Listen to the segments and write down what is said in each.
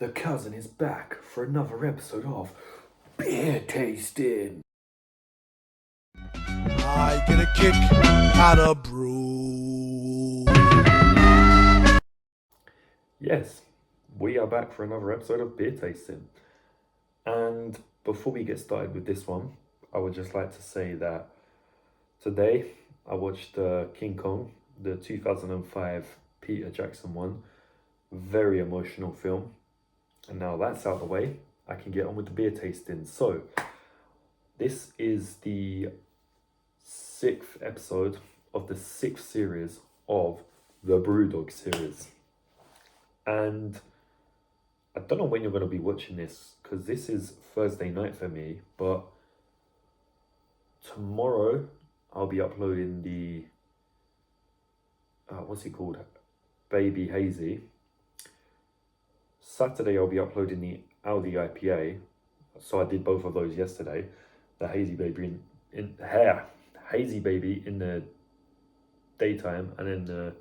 The cousin is back for another episode of Beer Tasting. I get a kick out of brew. Yes, we are back for another episode of Beer Tasting. And before we get started with this one, I would just like to say that today I watched King Kong, the 2005 Peter Jackson one. Very emotional film. And now that's out of the way, I can get on with the beer tasting. So, this is the 6th episode of the 6th series of the BREWDOG series. And I don't know when you're going to be watching this, because this is Thursday night for me, but tomorrow I'll be uploading the, what's it called? Baby Hazy. Saturday I'll be uploading the Audi IPA. So I did both of those yesterday. The Hazy Baby Hazy Baby in the daytime, and then the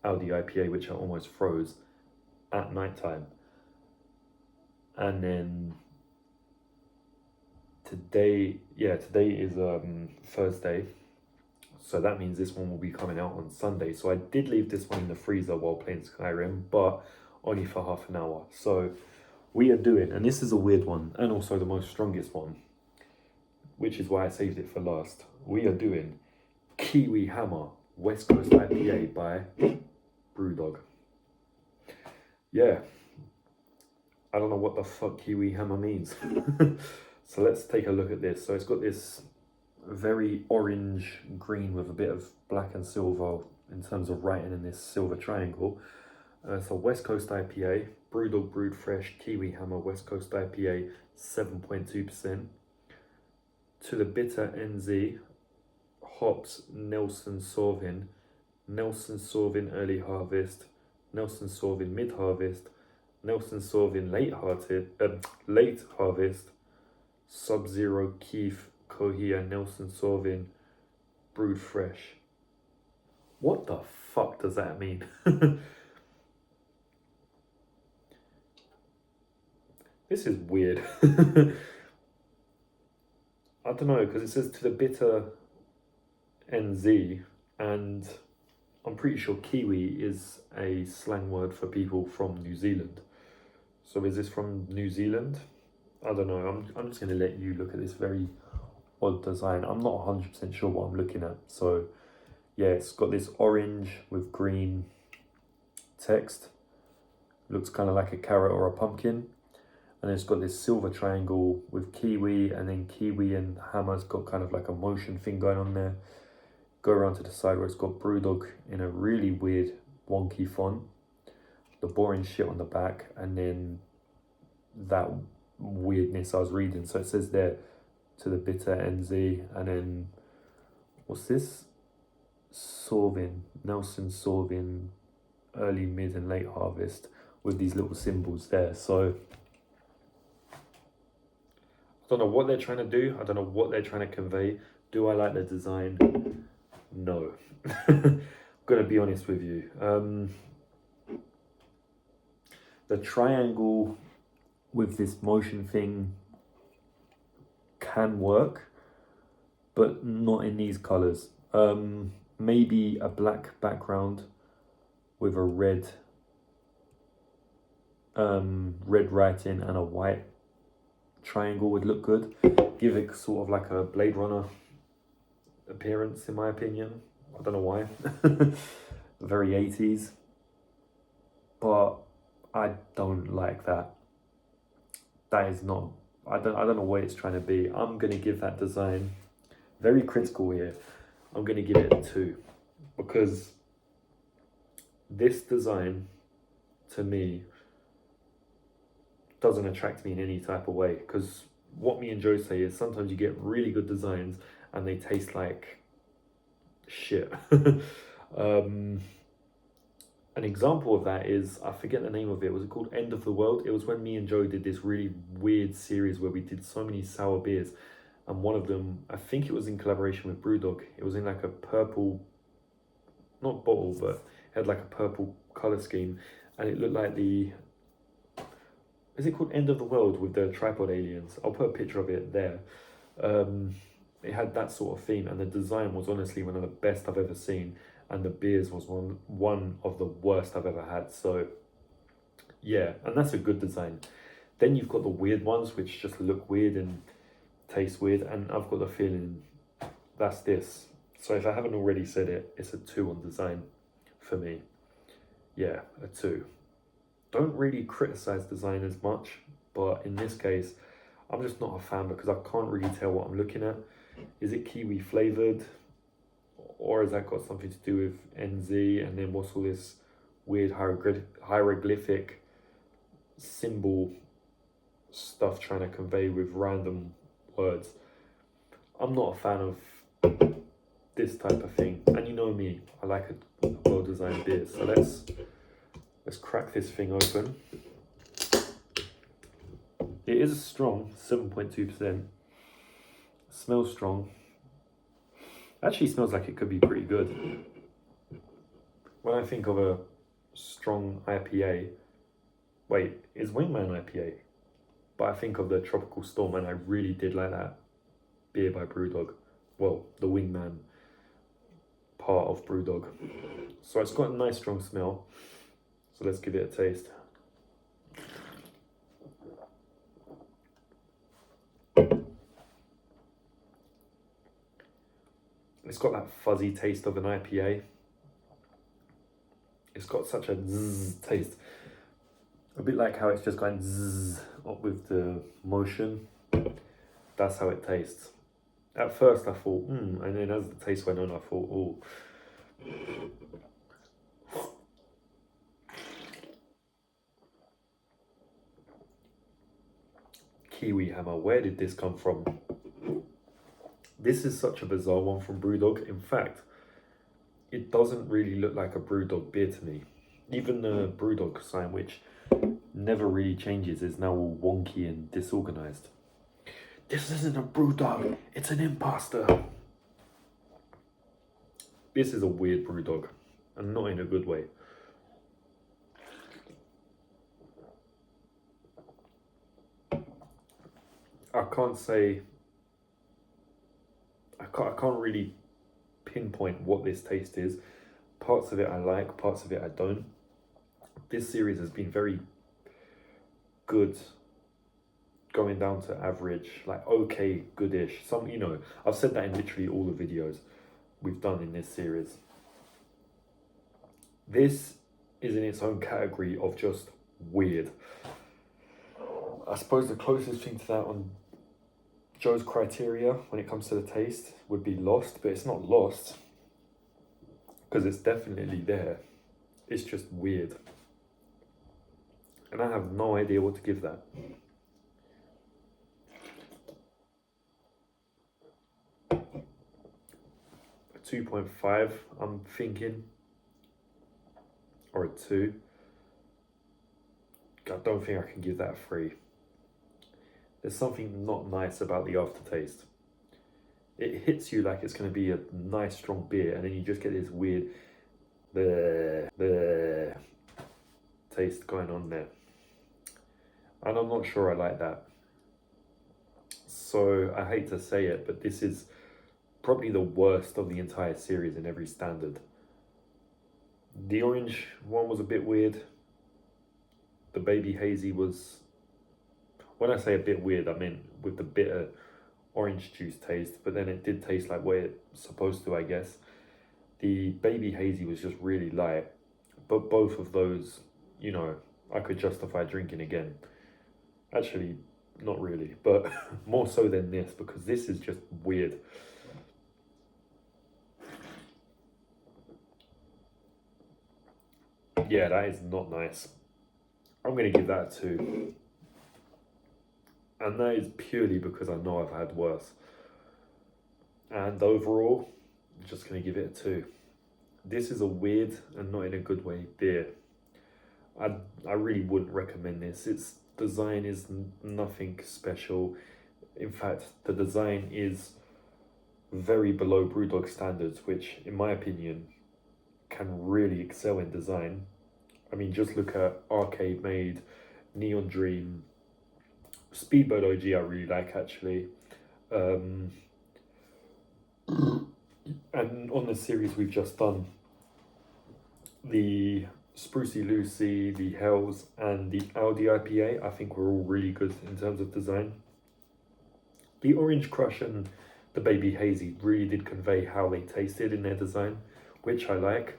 Audi IPA, which I almost froze, at nighttime. And then today is Thursday, so that means this one will be coming out on Sunday. So I did leave this one in the freezer while playing Skyrim, but only for half an hour. So we are doing, and this is a weird one, and also the most strongest one, which is why I saved it for last. We are doing Kiwi Hammer West Coast IPA by BREWDOG. Yeah, I don't know what the fuck Kiwi Hammer means. So let's take a look at this. So it's got this very orange green with a bit of black and silver in terms of writing in this silver triangle. So West Coast IPA, BREWDOG brewed fresh, Kiwi Hammer West Coast IPA, 7.2%. To the bitter NZ, hops Nelson Sauvin early harvest, Nelson Sauvin mid harvest, Nelson Sauvin late harvest, Sub-Zero Keef Cohia Nelson Sauvin brewed fresh. What the fuck does that mean? This is weird. I don't know, because it says to the bitter NZ, and I'm pretty sure Kiwi is a slang word for people from New Zealand. So is this from New Zealand? I don't know. I'm just going to let you look at this very odd design. I'm not 100% sure what I'm looking at. So yeah, it's got this orange with green text. Looks kind of like a carrot or a pumpkin. And it's got this silver triangle with Kiwi, and then Kiwi and Hammer's got kind of like a motion thing going on there. Go around to the side where it's got BREWDOG in a really weird, wonky font. The boring shit on the back, and then that weirdness I was reading. So it says there, to the bitter NZ, and then, what's this? Nelson Sauvin, early, mid, and late harvest, with these little symbols there. So I don't know what they're trying to do. I don't know what they're trying to convey. Do I like the design? No. I'm going to be honest with you. The triangle with this motion thing can work, but not in these colours. Maybe a black background with a red writing and a white triangle would look good. Give it sort of like a Blade Runner appearance, in my opinion. I don't know why. Very 80s. But I don't like that. That is not, I don't know what it's trying to be. I'm going to give that design, very critical here, I'm going to give it a 2. Because this design, to me, doesn't attract me in any type of way. Because what me and Joe say is sometimes you get really good designs and they taste like shit. An example of that is, I forget the name of it. Was it called End of the World? It was when me and Joe did this really weird series where we did so many sour beers. And one of them, I think it was in collaboration with BREWDOG. It was in like a purple, not bottle, but it had like a purple colour scheme. And it looked like the is it called End of the World with the tripod aliens? I'll put a picture of it there. It had that sort of theme, and the design was honestly one of the best I've ever seen, and the beers was one of the worst I've ever had. So yeah, and that's a good design. Then you've got the weird ones which just look weird and taste weird, and I've got the feeling that's this. So if I haven't already said it, it's a 2 on design for me. Yeah, a 2. Don't really criticize design as much, but in this case, I'm just not a fan because I can't really tell what I'm looking at. Is it kiwi flavored, or has that got something to do with NZ? And then what's all this weird hieroglyphic symbol stuff trying to convey with random words? I'm not a fan of this type of thing, and you know me, I like a well-designed beer. So let's crack this thing open. It is strong, 7.2%. Smells strong. Actually smells like it could be pretty good. When I think of a strong IPA, wait, is Wingman IPA? But I think of the Tropical Storm, and I really did like that beer by BrewDog. Well, the Wingman part of BrewDog. So it's got a nice strong smell. So let's give it a taste. It's got that fuzzy taste of an IPA. It's got such a zzz taste. A bit like how it's just going zzz up with the motion. That's how it tastes. At first I thought, and then as the taste went on, I thought, oh. Kiwi hammer, where did this come from? This is such a bizarre one from BrewDog. In fact, it doesn't really look like a BrewDog beer to me. Even the BrewDog sign, which never really changes, is now all wonky and disorganized. This isn't a BrewDog, it's an imposter. This is a weird BrewDog, and not in a good way. I can't say, I can't really pinpoint what this taste is. Parts of it I like, parts of it I don't. This series has been very good, going down to average, like okay, goodish. Some, you know, I've said that in literally all the videos we've done in this series. This is in its own category of just weird. I suppose the closest thing to that on Joe's criteria when it comes to the taste would be Lost, but it's not Lost because it's definitely there. It's just weird. And I have no idea what to give that. A 2.5, I'm thinking. Or a 2. I don't think I can give that a 3. There's something not nice about the aftertaste. It hits you like it's going to be a nice strong beer, and then you just get this weird bleh taste going on there. And I'm not sure I like that. So I hate to say it, but this is probably the worst of the entire series in every standard. The orange one was a bit weird. The baby hazy was, when I say a bit weird, I mean with the bitter orange juice taste, but then it did taste like what it's supposed to, I guess. The baby hazy was just really light, but both of those, you know, I could justify drinking again. Actually, not really, but more so than this, because this is just weird. Yeah, that is not nice. I'm going to give that a 2. And that is purely because I know I've had worse. And overall, I'm just going to give it a 2. This is a weird and not in a good way beer. I really wouldn't recommend this. Its design is nothing special. In fact, the design is very below BrewDog standards, which in my opinion can really excel in design. I mean, just look at Arcade Made Neon Dream, Speedboat OG I really like actually. And on the series we've just done, the Sprucey Lucy, the Hells, and the Audi IPA, I think were all really good in terms of design. The Orange Crush and the Baby Hazy really did convey how they tasted in their design, which I like.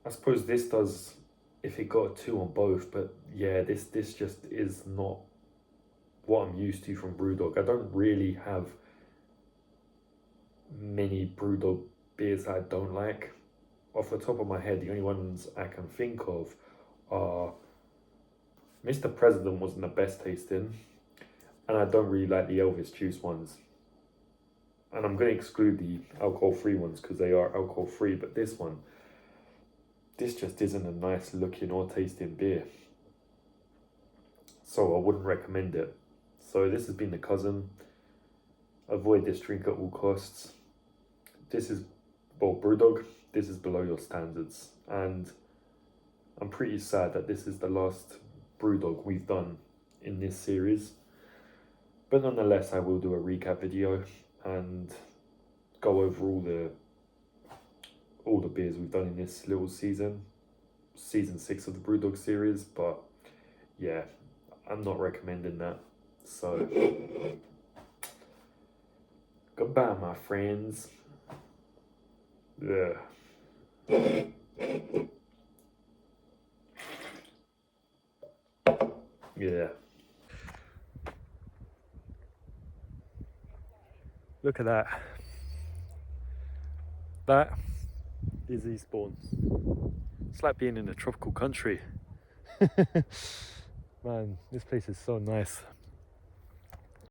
I suppose this does if it got a 2 on both, but yeah, this just is not what I'm used to from BrewDog. I don't really have many BrewDog beers that I don't like. Off the top of my head, the only ones I can think of are Mr. President wasn't the best tasting, and I don't really like the Elvis Juice ones. And I'm going to exclude the alcohol-free ones because they are alcohol-free, but this just isn't a nice looking or tasting beer. So I wouldn't recommend it. So this has been the Cousin. Avoid this drink at all costs. This is, well, BrewDog, this is below your standards. And I'm pretty sad that this is the last BrewDog we've done in this series. But nonetheless, I will do a recap video and go over all the beers we've done in this little season 6 of the BrewDog series. But yeah, I'm not recommending that. So goodbye, my friends. Yeah. Yeah. Look at that. That is Eastbourne. It's like being in a tropical country. Man, this place is so nice.